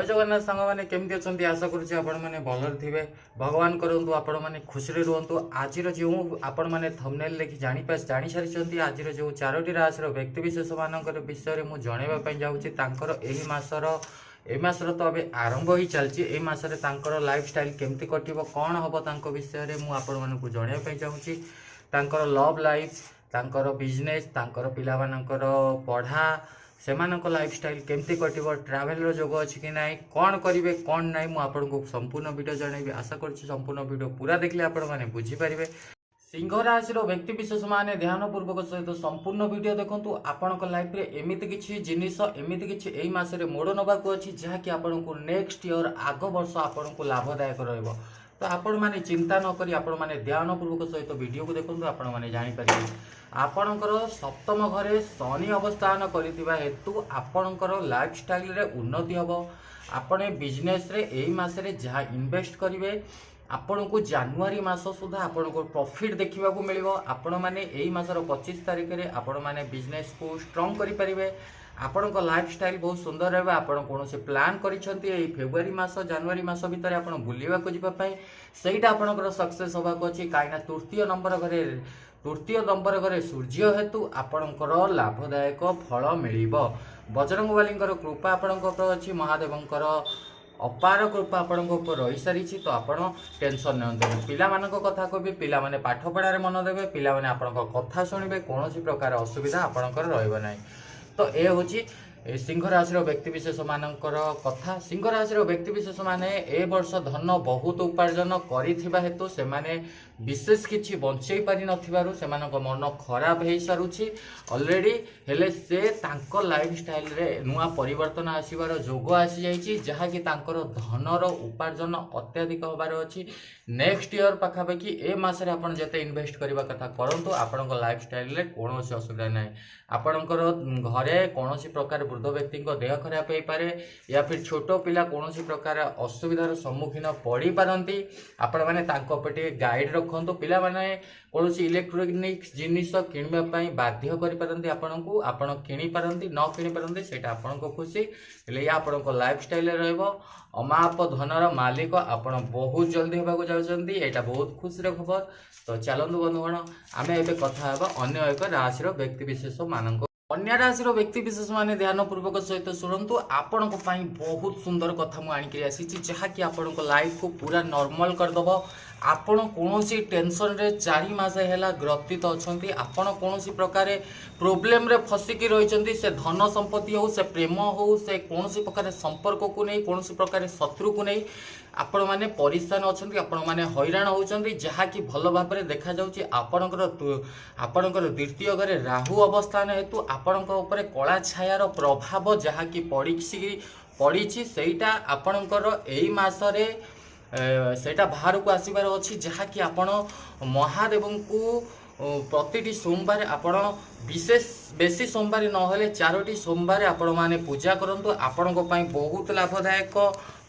जय जगन्नाथ सांग मैंने केमती अच्छा आशा करुच्चे आपण मैंने भलर थे भगवान करूँ आपण मैंने खुशी रुहतु आज जो आपण मैंने थंबनेल देखि जानी सारी आज जो 4टी राशि व्यक्ति विशेष मान विषय में जनवाई जाऊँगी ए मासर तो अभी आरंभ ही चलती ए मासरे तांकर लाइफ स्टाइल केमती कटिबो कौन हम तांको विषय में मुझे आपण मानक जनवाई चाहूँगी तांकर लव लाइफ तांकर बिजनेस तांकर पिला मानकर पढ़ा सेमानक लाइफस्टाइल केमती कटिबो ट्रैवल जोग अच्छी कि ना कौन करेंगे कौन ना मुझे संपूर्ण वीडियो जनइबी आशा करुच्ची संपूर्ण वीडियो पूरा देखले आपण मैंने बुझीपारे। सिंह राशि व्यक्ति विशेष माने ध्यानपूर्वक सहित संपूर्ण वीडियो देखंतु आपण लाइफ रे एमिति किछि जिनिस एमिति किछि एई मासरे मोड़ नबाकू अछि जहाँकि आपण को नेक्स्ट ईयर आग वर्ष आपण को लाभदायक रहइबो। तो आपण माने चिंता न करी आपण माने ध्यानपूर्वक सहित वीडियो को देखंतु आपण माने जानि परिबे। आपणकर सप्तम घरे शनि अवस्थान करिथिबा हेतु आपणकर लाइफ स्टाइल रे उन्नति हबो। आपण बिजनेस रे एई मासरे जहा इन्वेस्ट करिवे आपण को जनवरी मास सुधा आपण को प्रॉफिट देखा मिल। आपण मैंने यही मासर 25 तारिख में आपण मैंने बिजनेस को स्ट्रॉन्ग करि परिबे। आपण को लाइफ स्टाइल बहुत सुंदर रहे। आपण कौन से प्लान करिसेंती फेब्रुआरी मास जनवरी मास भितर आपण बुलिबा को जिबा पई सेटा आपणकर सक्सेस होबा को अछि काइना तृतीय नंबर घरे सूर्य हेतु आपणकर लाभदायक फल मिलिबो। बजरंगबलींकर कृपा आपणकर अछि महादेवंकर अपार कृपा आपण रही सारी। तो आपण टेंशन नहीं पिला कथा कहे पिला माने पाठ पढ़ार मन देवे पिला माने आपण कथा शुणवे कौन प्रकार असुविधा आपणकर रहिबो नाही। तो ए होची सिंह राशि व्यक्ति विशेष मानकर कथा। सिंह राशि व्यक्ति विशेष माने ए वर्ष धन बहुत उपार्जन करिथिबा हेतु से माने विशेष किछि बंचै पारि नथिबारु सेमानक मन खराब हे सारुछि ऑलरेडी। हेले से तांको लाइफ स्टाइल रे नुआ परिवर्तन आसीबार जोग आसी जाइछि जहा कि तांकर धनर उपार्जन अत्याधिक होबार अछि। नेक्स्ट ईयर पाखापाखि ए मासरे आपण जते इन्वेस्ट करबा कथा करंतु आपणक लाइफ स्टाइल रे कोनोसी असुविधा नाही। आपणकर घरे कोनोसी प्रकार वृद्ध व्यक्ति देह खराब हो पारे या फिर छोट पिला कोनोसी प्रकार असुविधार सम्मुखीन पड़ी पारंती। आपण माने तांको पेटे गाइड रखंतु पिला माने कोनोसी इलेक्ट्रोनिक्स जिनिस किनबा पई बाध्य करि पारंती आपणको आपण किनि पारंती न किनि पारंती सेटा आपणको खुशी ले आपणको लाइफ स्टाइल रहइबो। अमाप धनर मालिक आपण बहुत जल्दी होबाको जाउछंती एटा बहुत खुशी खबर। तो चलंतु बंधुगण आमे एबे कथा हेबा अन्य एक राशि व्यक्ति विशेष मानक। अन्य राशि व्यक्ति विशेष माने ध्यानपूर्वक सहित शुणु आपण बहुत सुंदर कथा मुझे आनिक आसी जहाँकि आपण लाइफ को पूरा नॉर्मल करदेव। आपण कौन टेंशन रे 4 मास है ग्रथित अच्छा आपण कौन प्रकार प्रोब्लेम रे फसिकी रही से धन संपत्ति हो से प्रेम हो से कौन प्रकार संपर्क को नहीं कौन प्रकार शत्रु को नहीं आपण माने परिस्थान अच्छा आपण माने हैरान होचंती जहाँकि भल भाव में देखा जाउची। आपणकर द्वितीय घरे राहु अवस्थान हेतु आपणक ऊपर कला छायार प्रभाव जहाँकि पड़ी सेटा आपणकर एई मासरे सेटा बाहर को आसबार अच्छी जहाँकि आपण महादेव को प्रति सोमवार आपण विशेष बेसी सोमवार नहले 4टी सोमवार आपण माने पूजा करंतु आपणक पई बहुत लाभदायक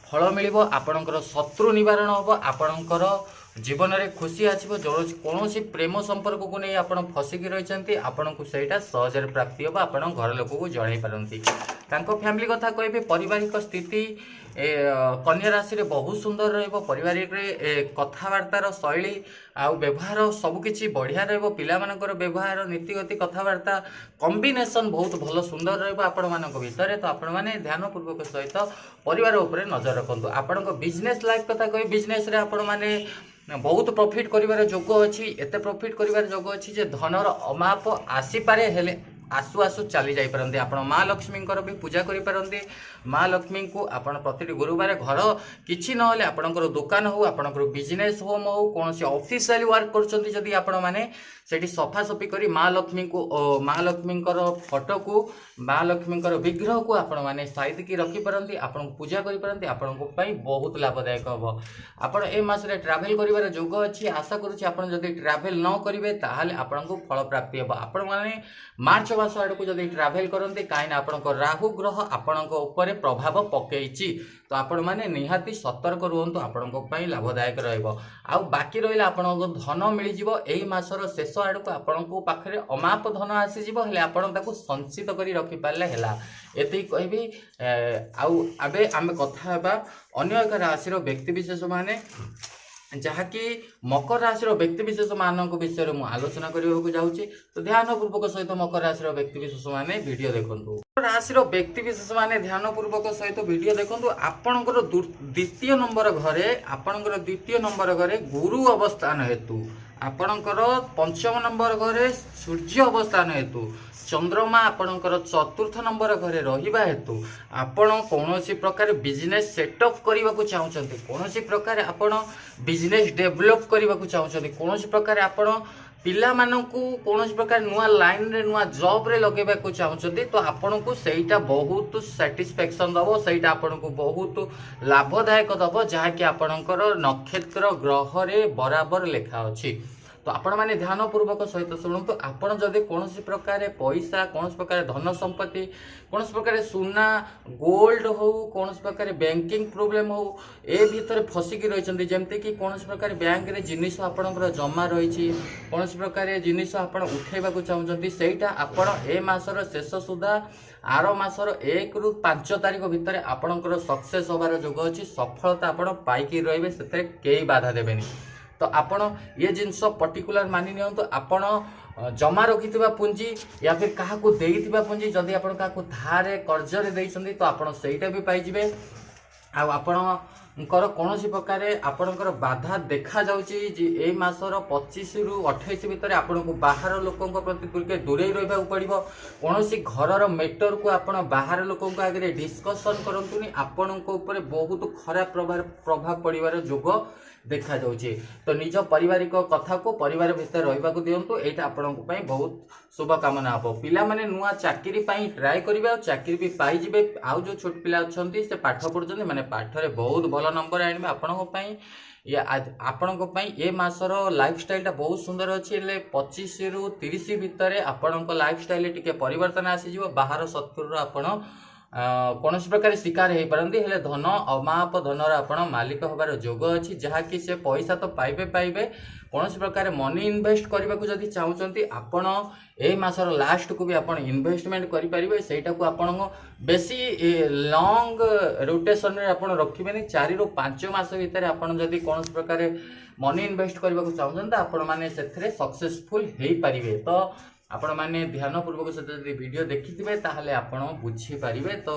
फल मिलिबो। आपणकर शत्रु निवारण होबो आपणकर जीवन में खुशी आसो जो कौन प्रेम संपर्क को नहीं आप फसिकी रही आपन को सहीटा सहज प्राप्ति हम आप घर लोक को जन पारती। फैमिली कथा कहे पारिवारिक स्थिति कन्या राशि बहुत सुंदर पारिवारिक कथबार्तार शैली आउ व्यवहार सबकि बढ़िया पिला व्यवहार नीतिगति कथबार्ता कॉम्बिनेशन बहुत भल सुंदर आपण मान भितर। तो आपण मैंने ध्यानपूर्वक सहित परिवार उपर नजर रखु। आपण बिजनेस लाइफ कथा कहे बिजनेस आपण मैंने बहुत प्रॉफिट करिवार जोग अच्छी एते प्रॉफिट करिवार जोग अच्छी जे धनर अमाप आसीपारे हेले आसु आसु चली जाई परंती। आपण माँ लक्ष्मी भी पूजा करि परंती। माँ लक्ष्मी को आपण प्रति गुरुवार घर किछि नहले आपणकर दुकान हो आपणकर बिजनेस होम हो कौन ऑफिशियल वर्क करछंती जदी आपण माने सेठी सफा सफी करी माँ लक्ष्मी को माँ लक्ष्मी फोटो को माँ लक्ष्मी विग्रह को आपण माने साइड की रखी पारंती आपण पूजा करि पारंती आपण को पई बहुत लाभदायक हम। आपण ए मास रे ट्रैवल करिवार जोग अच्छी आशा करूछि। आपण जदी ट्रैवल न करिवे ताहाले आपण को फल प्राप्ति हेबो। आपण माने मार्च मास आड़ को जब ट्राभेल करते कहीं आपंक राहु ग्रह आपण प्रभाव पकई तो आपण मैंने निहाती सतर्क रुहतु आपण लाभदायक रहा बाकी रहा आप धन मिलज यही मासर शेष आड़ को आपण पाखे अमाप धन आसीज हेल्ले आपड़ संचित कर रखिपारे है ये कहबी आबे आम कथा अन्य एक राशि व्यक्ति विशेष माने जहाँकि मकर राशि व्यक्ति विशेष मान विषय में आलोचना करने को जाऊँगी तो ध्यान पूर्वक सहित मकर राशि व्यक्ति विशेष माने वीडियो देखु राशि व्यक्ति विशेष माने ध्यान पूर्वक सहित वीडियो देखु आपणकर द्वितीय नंबर घरे आपणकर द्वितीय नंबर घरे गुरु अवस्थान हेतु आपणकर पंचम नंबर घरे सूर्य अवस्थान हेतु चंद्रमा आपणकर चतुर्थ नंबर घरे रहिबा हेतु आपण कौनसी प्रकार बिजनेस सेटअप करने को चाहते कौनसी प्रकार आपण बिजनेस डेवलप करने को चाहते कौनसी प्रकार आपण पिला मानकु कौनसी प्रकार नुआ लाइन रे नुआ जॉब रे लगेबा को चाहते तो आपण को सेटा बहुत सैटिस्फैक्शन दबो सेटा आपण को बहुत लाभदायक दबो जहा कि आपणकर नक्षत्र ग्रह रे बराबर लेखा अछि तो आपण मैंने ध्यान पूर्वक सहित शुणु आपड़ जदि कौन प्रकार पैसा कौन प्रकार धन संपत्ति कौन प्रकार सुना गोल्ड हो कौन प्रकार बैंकिंग प्रोब्लेम हो ए भीतर फसिकी रही जमती कि कौन प्रकार बैंक रे जिनिस आपणकर जमा रही कौन प्रकार जिनिस आप उठेबा चाहते सेटा आपण ए मासर शेष सुधा आर मासर 1 ରୁ 5 तारीख भितर आपणकर सक्सेस होबार जोग अच्छी सफलता आपण पाइकी रहिबे सेते केही बाधा देबेनी तो आपण ये जिनस पर्टिकुलर मानि नियंतु आपण जमा रखि पुंजी या फिर क्या देइथिबा पुंजी जदि आपण क्या धारे कर्जरे देइछन्ती तो आपण सेटा भी पाइजिबे आपणकर कौन प्रकार आपणकर बाधा देखा जाउची ए मासर 25 ରୁ 28 भितर आपण को बाहर लोकों प्रति तुलके दूरे रहिबा पड़िबो कौनसी घरर मैटर को आपण बाहर लोकों आगे डिस्कशन करंतुनी आपण को ऊपर बहुत खराब प्रभाव पड़िबार जोग देखा जाउची तो निज पारिवारिक कथा को परिवार भितर रहिबा को दियंतु एटा आपनको पई बहुत शुभ कामना हबो पिला माने नुआ चाकरी पई ट्राई करिवे और चाकरी भी पाई जिवे आउ जो छोट पिला अछंती से पाठ पढुचंती माने पाठ रे बहुत भलो नंबर आनिबे आपनको पई या आपनको पई ए मासर लाइफस्टाइल ता बहुत सुंदर अछि ले 25 ରୁ 30 भितर आपनको लाइफस्टाइल टिके परिवर्तन आसी जिवो बाहर शत्रु आपण कौन प्रकार शिकार हो पारती हेले धन अमाप धनर आपण मालिक होबार जोग अच्छी जहाँकि से पैसा तो पाइबे पाइबे कौन प्रकार मनी इन्वेस्ट करने को जदि चाहते आपण ए मासर लास्ट को भी आपण इन्वेस्टमेंट करें सेटा को आपण बेसी लॉन्ग रोटेशन रे आपण रखिबेनी 4 ରୁ 5 मास भितर आपण जदि कौन प्रकार मनी इन्वेस्ट करने को चाहते आपण माने सेथरे सक्सेसफुल हो पारिबे तो आपण माने ध्यान पूर्वक से जदि वीडियो देखिथिबे ताहले आपण बुझी पारिबे तो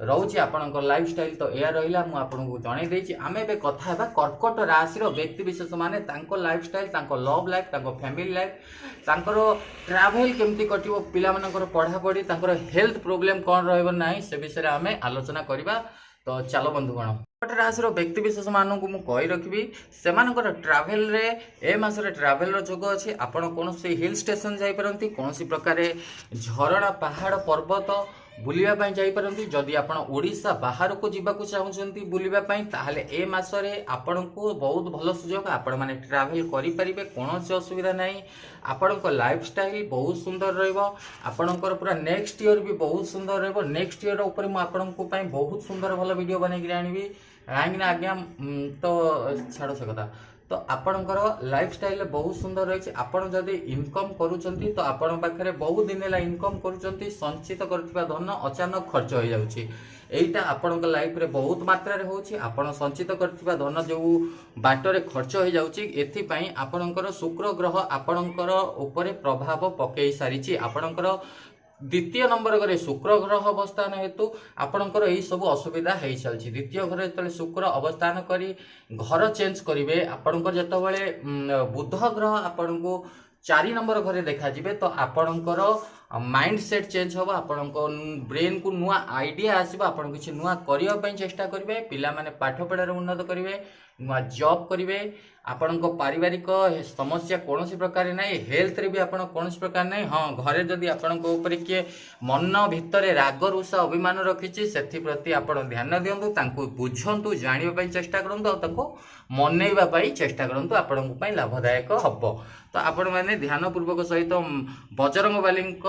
रोची आपणकर लाइफस्टाइल तो या रहिला मु आपनको जणाई देछि आमे बे कथा हेबा कर्कट राशि रो व्यक्ति विशेष माने तांको लाइफस्टाइल तांको लव लाइफ तांको फैमिली लाइफ तांकर ट्रैवल केमती कटिवो पिला मानकर पढ़ा पढ़ी तांकर हेल्थ प्रॉब्लम कोन रहइबो नाही से विषय रे आमे आलोचना करिबा तो चलो बंधुगण कर्कट राशि व्यक्ति विशेष मानक मुझे कही रखी से ट्राभेल रे ए मासरे ट्राभेल रो जोग अच्छी आपड़ कौन हिल स्टेशन जापारती कौन प्रकार झरणा पहाड़ पर्वत बुलवाई जापारती जदि आप ओडिशा बाहर को जावाक चाहते बुलवाई ताहले ए मासरे आपण को बहुत भल सुजोग आपण मैंने ट्राभेल करें कौन असुविधा ना आपण लाइफस्टाइल बहुत सुंदर रपणकर पूरा नेक्स्ट ईयर भी बहुत सुंदर रेक्स्ट ईयर उपर मुझे बहुत सुंदर भल वीडियो बनई आनी कहीं आज्ञा तो छाड़ से कथा तो आपणकर लाइफस्टाइल बहुत सुंदर रही आपड़ जदि इनकम करुँच तो आपण पाखे बहुत दिन है इनकम करुँच संचित कर धन अचानक खर्च हो जाऊँगी एटा आपण लाइफ रे बहुत मात्रा रे होची आपण संचित करथिबा धन जो बाटरे खर्च हो जाउची एथिपाई आपणकर शुक्र ग्रह आपणकर ऊपर प्रभाव पकई सारिची आपणकर द्वितीय नंबर घरे शुक्र ग्रह अवस्थान हेतु आपणकर यही सब असुविधा हो चलती द्वितीय घर जो शुक्र अवस्थान करी घर चेंज करेंगे आपणकर जितेबाला बुध ग्रह आपण को 4 नंबर घरे देखा जिबे तो आपणकर माइंड सेट चेंज हम आपण ब्रेन को नुआ आइडिया आसो आप नुआ करने चेष्टा करेंगे पिला माने पाठ पढ़ार उन्नत करेंगे नुआ जॉब करेंगे ଆପଣଙ୍କ ପାରିବାରିକ ସମସ୍ୟା କୌଣସି ପ୍ରକାର ନାହିଁ, ହେଲ୍ଥରେ ବି ଆପଣ କୌଣସି ପ୍ରକାର ନାହିଁ। ହଁ, ଘରେ ଯଦି ଆପଣଙ୍କ ଉପରେ କିଏ ମନ ଭିତରେ ରାଗ ରୁଷା ଅଭିମାନ ରଖିଛି, ସେଥିପ୍ରତି ଆପଣ ଧ୍ୟାନ ଦିଅନ୍ତୁ, ତାଙ୍କୁ ବୁଝନ୍ତୁ, ଜାଣିବା ପାଇଁ ଚେଷ୍ଟା କରନ୍ତୁ ଆଉ ତାଙ୍କୁ ମନେଇବା ପାଇଁ ଚେଷ୍ଟା କରନ୍ତୁ, ଆପଣଙ୍କ ପାଇଁ ଲାଭଦାୟକ ହେବ। ତ ଆପଣମାନେ ଧ୍ୟାନପୂର୍ବକ ସହିତ ବଜରଙ୍ଗବାଲୀଙ୍କ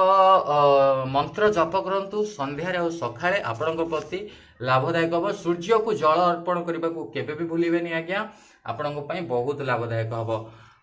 ମନ୍ତ୍ର ଜପ କରନ୍ତୁ ସନ୍ଧ୍ୟାରେ ଆଉ ସକାଳେ, ଆପଣଙ୍କ ପ୍ରତି ଲାଭଦାୟକ ହେବ। ସୂର୍ଯ୍ୟକୁ ଜଳ ଅର୍ପଣ କରିବାକୁ କେବେ ବି ଭୁଲିବେନି ଆଜ୍ଞା, ଆପଣଙ୍କ ପାଇଁ ବହୁତ ଲାଭଦାୟକ ହେବ।